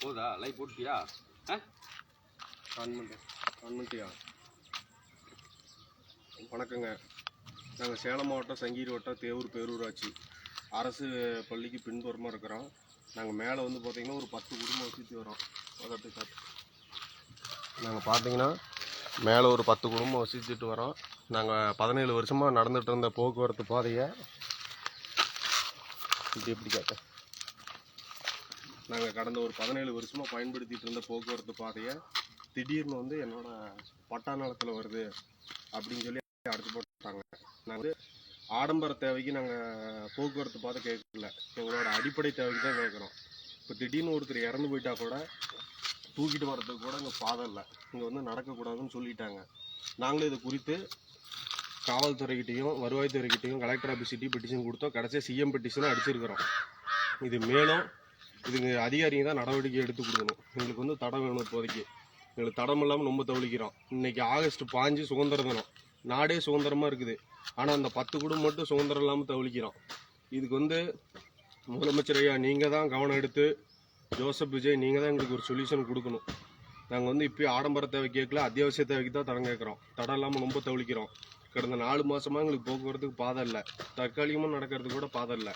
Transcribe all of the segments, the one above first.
போதா லைவ் போட்டியா? ஆன் பண்ணிட்டியா? வணக்கங்க. நாங்கள் சேலம் மாவட்டம் சங்ககிரி வட்டம் தேவூர் பேரூராட்சி அரசு பள்ளிக்கு பின்புறமாக இருக்கிறோம். நாங்கள் மேலே வந்து பார்த்திங்கன்னா ஒரு 10 குடும்பம் வசித்து வரோம். நாங்கள் பார்த்தீங்கன்னா மேலே ஒரு 10 குடும்பம் வசிச்சுட்டு வரோம். நாங்கள் 17 வருஷமாக நடந்துகிட்டு இருந்த போக்குவரத்து பாதையை எப்படி கேட்ட நாங்கள் கடந்த ஒரு 17 வருஷமாக பயன்படுத்திகிட்டு இருந்த போக்குவரத்து பாதையை திடீர்னு வந்து என்னோடய பட்டா நிலத்தில் வருது அப்படின்னு சொல்லி அடைச்சி போட்டாங்க. நாங்கள் வந்து ஆடம்பர தேவைக்கு நாங்கள் போக்குவரத்து பாதை கேட்கல, எங்களோட அடிப்படை தேவைக்கு தான் கேட்குறோம். இப்போ திடீர்னு ஒருத்தர் இறந்து போயிட்டா கூட தூக்கிட்டு வர்றதுக்கு கூட இங்கே பாதை இல்லை, இங்கே வந்து நடக்கக்கூடாதுன்னு சொல்லிட்டாங்க. நாங்களும் இது குறித்து காவல்துறைக்கிட்டையும் வருவாய்த்துறைக்கிட்டையும் கலெக்டர் ஆஃபீஸ்கிட்டையும் பெட்டிஷன் கொடுத்தோம். கடைசியாக சிஎம் பெட்டிஷனும் அடிச்சிருக்கிறோம். இது மேலும் இதுங்க அதிகாரிங்க தான் நடவடிக்கை எடுத்து கொடுக்கணும். எங்களுக்கு வந்து தடம் வேணும். இப்போதைக்கு எங்களுக்கு தடம் இல்லாமல் ரொம்ப தவிழிக்கிறோம். இன்றைக்கி ஆகஸ்ட் 5 சுதந்திர தினம், நாடே சுதந்திரமாக இருக்குது. ஆனால் அந்த 10 குடும்பம் மட்டும் சுதந்திரம் இல்லாமல் தவிழிக்கிறோம். இதுக்கு வந்து முதலமைச்சர் ஐயா நீங்கள் தான் கவனம் எடுத்து, ஜோசப் விஜய் நீங்கள் தான் எங்களுக்கு ஒரு சொல்யூஷன் கொடுக்கணும். நாங்கள் வந்து இப்போ ஆடம்பர தேவை கேட்கல, அத்தியாவசிய தேவைக்கு தான் தடம் கேட்குறோம். தடம் இல்லாமல் ரொம்ப தவிழிக்கிறோம். கடந்த 4 மாதமாக எங்களுக்கு போக்குவரத்துக்கு பாதை இல்லை, தற்காலிகமாக நடக்கிறதுக்கு கூட பாதை இல்லை.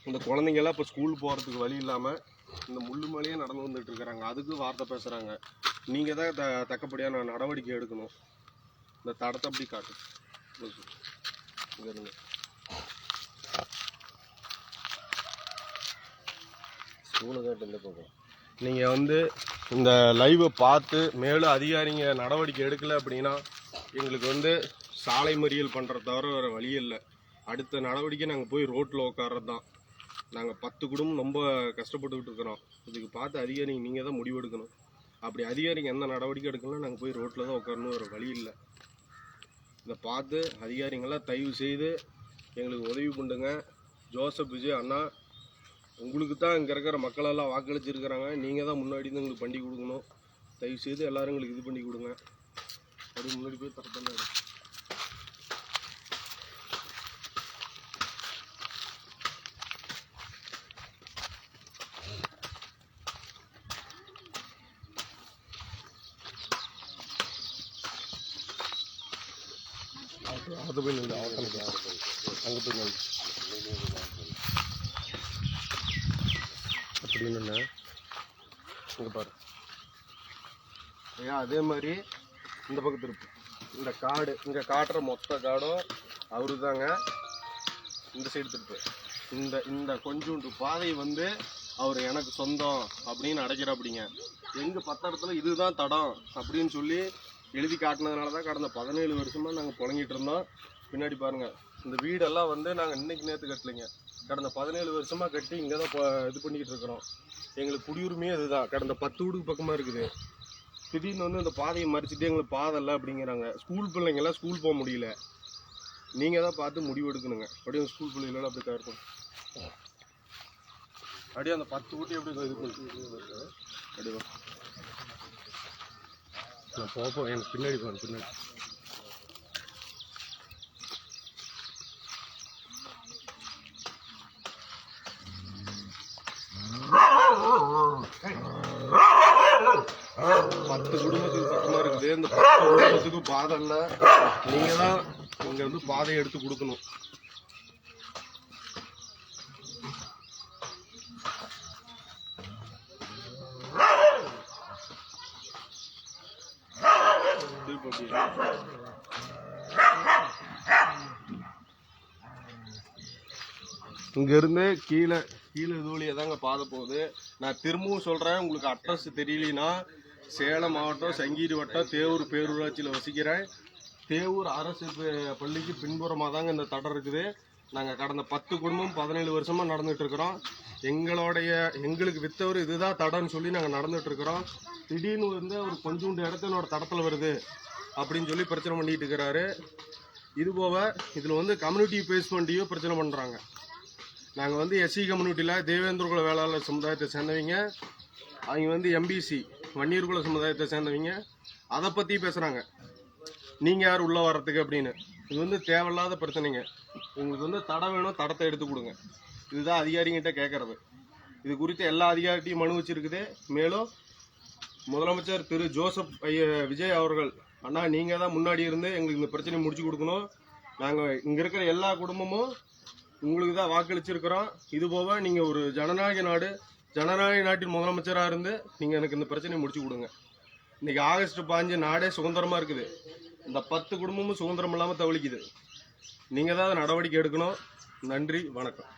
இந்த குழந்தைங்கெல்லாம் இப்போ ஸ்கூல் போகிறதுக்கு வழி இல்லாமல் இந்த முள்ளு மேலேயே நடந்து வந்துட்டு இருக்கிறாங்க. அதுக்கு வார்த்தை பேசுகிறாங்க. நீங்கள் தான் தக்கப்படியான நடவடிக்கை எடுக்கணும். இந்த தடத்தை அப்படி காட்டு ஸ்கூலு காட்டு இந்த பக்கம். நீங்கள் வந்து இந்த லைவை பார்த்து மேலும் அதிகாரிங்க நடவடிக்கை எடுக்கலை அப்படின்னா எங்களுக்கு வந்து சாலை மறியல் பண்ணுறத தவிர வேறு வழி இல்லை. அடுத்த நடவடிக்கை நாங்கள் போய் ரோட்டில் உட்கார்றது தான். நாங்கள் 10 குடும்பம் ரொம்ப கஷ்டப்பட்டுக்கிட்டு இருக்கிறோம். இதுக்கு பார்த்து அதிகாரிங்க நீங்கள் தான் முடிவு எடுக்கணும். அப்படி அதிகாரிங்க எந்த நடவடிக்கை எடுக்கலாம், நாங்கள் போய் ரோட்டில் தான் உட்காரணும், ஒரு வழி இல்லை. இதை பார்த்து அதிகாரிங்கெல்லாம் தயவு செய்து எங்களுக்கு உதவி பண்ணுங்க. ஜோசப் விஜய் அண்ணா, உங்களுக்கு தான் இங்கே இருக்கிற மக்களெல்லாம் வாக்களிச்சிருக்கிறாங்க. நீங்கள் தான் முன்னாடி தான் எங்களுக்கு பண்ணி கொடுக்கணும். தயவு செய்து எல்லோரும் எங்களுக்கு இது பண்ணி கொடுங்க. அப்படி முன்னாடி போய் தரப்பண்ண அது போய் நின்று அங்கே போய் நின்று அப்படின்னு இங்கே பாரு ஐயா. அதே மாதிரி இந்த பக்கத்து இருக்கு இந்த காடு, இங்கே காட்டுற மொத்த காடும் அவரு தாங்க. இந்த சைடு திருப்பு இந்த கொஞ்சோண்டு பாதை வந்து அவர் எனக்கு சொந்தம் அப்படின்னு அடைக்கிற அப்படிங்க. எங்கள் பத்திரத்துல இதுதான் தடம் அப்படின்னு சொல்லி எழுதி காட்டினதுனால தான் கடந்த 17 வருஷமாக நாங்கள் புழங்கிட்டு இருந்தோம். பின்னாடி பாருங்கள், இந்த வீடெல்லாம் வந்து நாங்கள் இன்னைக்கு நேற்று கட்டலைங்க. கடந்த 17 வருஷமாக கட்டி இங்கே தான் இது பண்ணிக்கிட்டு இருக்கிறோம். எங்களுக்கு குடியுரிமையே இதுதான். கடந்த 10 வீடுக்கு பக்கமாக இருக்குது. திடீர்னு வந்து இந்த பாதையை மறிச்சுட்டு எங்களுக்கு பாதை இல்லை அப்படிங்கிறாங்க. ஸ்கூல் பிள்ளைங்கெல்லாம் ஸ்கூல் போக முடியல. நீங்கள் தான் பார்த்து முடிவு எடுக்கணுங்க. அப்படியே ஸ்கூல் பிள்ளைங்களெல்லாம் அப்படி தான் இருக்கும். அப்படியே அந்த 10 வீட்டையும் எப்படி இது பண்ணி அப்படியே நான் போப்போம். எனக்கு பின்னாடி போகணும். பின்னாடி பத்து குடும்பத்துக்கு பக்கமாக இருக்குது. இந்த 10 குடும்பத்துக்கு பாதை இல்லை. நீங்கள் தான் இங்கே வந்து பாதையை எடுத்து கொடுக்கணும். இங்கேருந்து கீழே இதுவழியே தாங்க பாதை போகுது. நான் திரும்பவும் சொல்கிறேன், உங்களுக்கு அட்ரஸ் தெரியலனா சேலம் மாவட்டம் சங்ககிரி வட்டம் தேவூர் பேரூராட்சியில் வசிக்கிறேன். தேவூர் அரசு பள்ளிக்கு பின்புறமாக தாங்க இந்த தடம் இருக்குது. நாங்கள் கடந்த 10 குடும்பம் 17 வருஷமாக நடந்துகிட்டு இருக்கிறோம். எங்களுக்கு விற்றவர் இதுதான் தடம்னு சொல்லி நாங்கள் நடந்துகிட்டு இருக்கிறோம். திடீர்னு வந்து ஒரு கொஞ்சோண்டு இடத்த என்னோட தடத்தில் வருது அப்படின்னு சொல்லி பிரச்சனை பண்ணிட்டு இருக்கிறாரு. இது போக இதில் வந்து கம்யூனிட்டி பேஸ்மெண்ட்டையும் பிரச்சனை பண்ணுறாங்க. நாங்கள் வந்து எஸ்சி கம்யூனிட்டியில் தேவேந்திரகுல வேளாளர் சமுதாயத்தை சேர்ந்தவங்க, அவங்க வந்து எம்பிசி வன்னியர்குல சமுதாயத்தை சேர்ந்தவங்க. அதை பற்றி பேசுகிறாங்க. நீங்கள் யார் உள்ளே வர்றதுக்கு அப்படின்னு. இது வந்து தேவையில்லாத பிரச்சனைங்க. உங்களுக்கு வந்து தடம் வேணும், தடத்தை எடுத்து கொடுங்க. இதுதான் அதிகாரிகிட்ட கேட்குறது. இது குறித்து எல்லா அதிகாரிட்டையும் மனு வச்சிருக்குது. மேலும் முதலமைச்சர் திரு ஜோசப் விஜய் அவர்கள், அண்ணா நீங்கள் தான் முன்னாடி இருந்து எங்களுக்கு இந்த பிரச்சனையை முடிச்சு கொடுக்கணும். நாங்கள் இங்கே இருக்கிற எல்லா குடும்பமும் உங்களுக்கு தான் வாக்களிச்சிருக்கிறோம். இதுபோக நீங்கள் ஒரு ஜனநாயக நாட்டின் முதலமைச்சராக இருந்து நீங்கள் எனக்கு இந்த பிரச்சனையை முடிச்சு கொடுங்க. இன்னைக்கு ஆகஸ்ட் 5 நாடே சுதந்திரமாக இருக்குது. இந்த 10 குடும்பமும் சுதந்திரம் இல்லாமல் தவிக்குது. நீங்கள் தான் நடவடிக்கை எடுக்கணும். நன்றி, வணக்கம்.